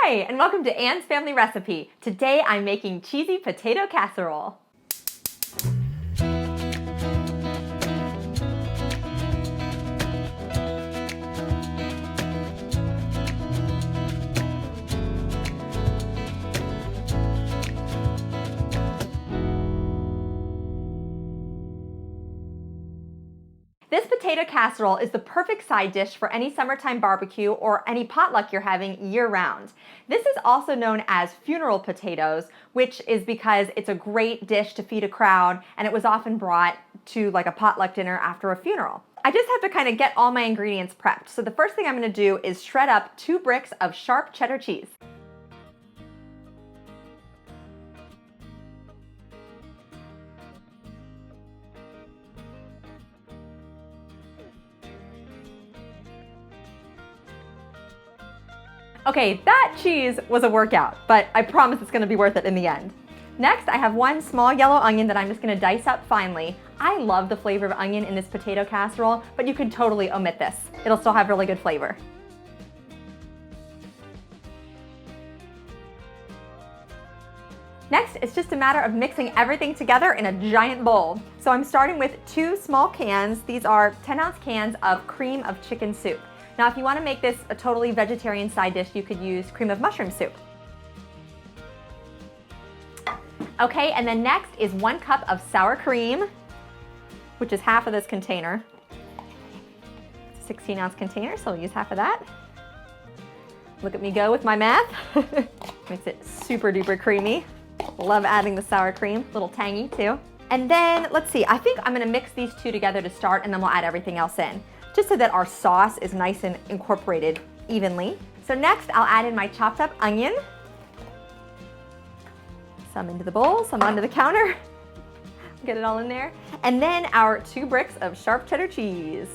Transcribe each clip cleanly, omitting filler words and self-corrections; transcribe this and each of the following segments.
Hi, and welcome to Anne's Family Recipe. Today I'm making cheesy potato casserole. This potato casserole is the perfect side dish for any summertime barbecue or any potluck you're having year-round. This is also known as funeral potatoes, which is because it's a great dish to feed a crowd, and it was often brought to like a potluck dinner after a funeral. I just have to kind of get all my ingredients prepped. So the first thing I'm going to do is shred up 2 bricks of sharp cheddar cheese. Okay, that cheese was a workout, but I promise it's gonna be worth it in the end. Next, I have 1 small yellow onion that I'm just gonna dice up finely. I love the flavor of onion in this potato casserole, but you can totally omit this. It'll still have really good flavor. Next, it's just a matter of mixing everything together in a giant bowl. So I'm starting with 2 small cans. These are 10-ounce cans of cream of chicken soup. Now, if you want to make this a totally vegetarian side dish, you could use cream of mushroom soup. Okay, and then next is 1 cup of sour cream, which is half of this container. It's a 16-ounce container, so I'll use half of that. Look at me go with my math. Makes it super duper creamy. Love adding the sour cream, a little tangy too. And then, let's see, I think I'm gonna mix these 2 together to start, and then we'll add everything else in, just so that our sauce is nice and incorporated evenly. So next, I'll add in my chopped up onion. Some into the bowl, some onto the counter. Get it all in there. And then our 2 bricks of sharp cheddar cheese.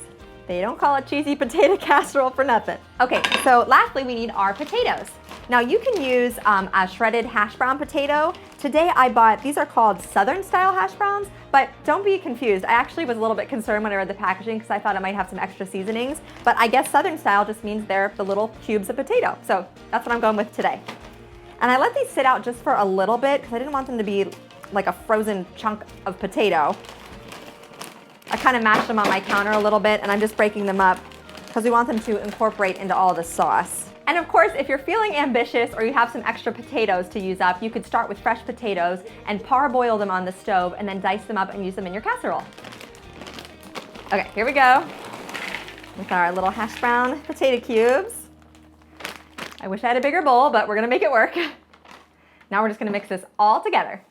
They don't call it cheesy potato casserole for nothing. Okay, so lastly, we need our potatoes. Now you can use a shredded hash brown potato. Today I bought, these are called Southern style hash browns, but don't be confused. I actually was a little bit concerned when I read the packaging because I thought it might have some extra seasonings, but I guess Southern style just means they're the little cubes of potato. So that's what I'm going with today. And I let these sit out just for a little bit because I didn't want them to be like a frozen chunk of potato. I kind of mashed them on my counter a little bit, and I'm just breaking them up because we want them to incorporate into all the sauce. And of course, if you're feeling ambitious or you have some extra potatoes to use up, you could start with fresh potatoes and parboil them on the stove and then dice them up and use them in your casserole. Okay, here we go with our little hash brown potato cubes. I wish I had a bigger bowl, but we're gonna make it work. Now we're just gonna mix this all together.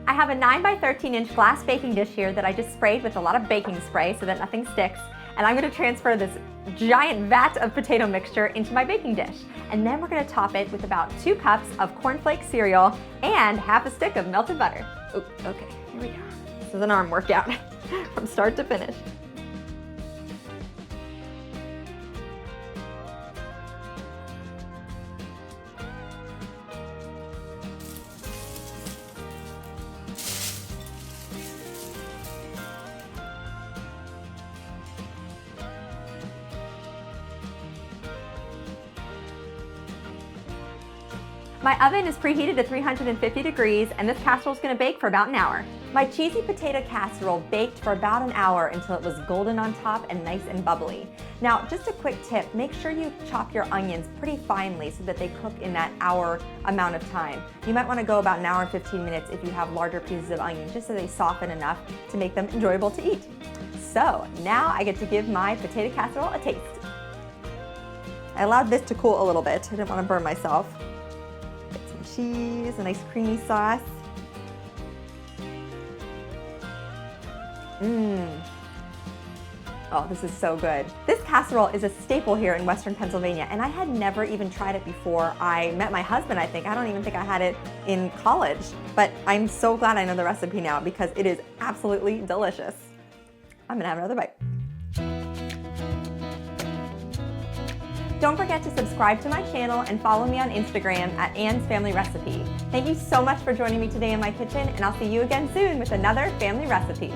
I have a 9 by 13 inch glass baking dish here that I just sprayed with a lot of baking spray so that nothing sticks. And I'm gonna transfer this giant vat of potato mixture into my baking dish. And then we're gonna top it with about 2 cups of cornflake cereal and half a stick of melted butter. Ooh, okay, here we go. This is an arm workout from start to finish. My oven is preheated to 350 degrees, and this casserole is going to bake for about an hour. My cheesy potato casserole baked for about an hour until it was golden on top and nice and bubbly. Now, just a quick tip, make sure you chop your onions pretty finely so that they cook in that hour amount of time. You might want to go about an hour and 15 minutes if you have larger pieces of onion, just so they soften enough to make them enjoyable to eat. So, now I get to give my potato casserole a taste. I allowed this to cool a little bit. I didn't want to burn myself. Cheese, a nice creamy sauce. Oh, this is so good. This casserole is a staple here in Western Pennsylvania, and I had never even tried it before I met my husband, I think. I don't even think I had it in college, but I'm so glad I know the recipe now because it is absolutely delicious. I'm gonna have another bite. Don't forget to subscribe to my channel and follow me on Instagram at Anne's Family Recipe. Thank you so much for joining me today in my kitchen, and I'll see you again soon with another family recipe.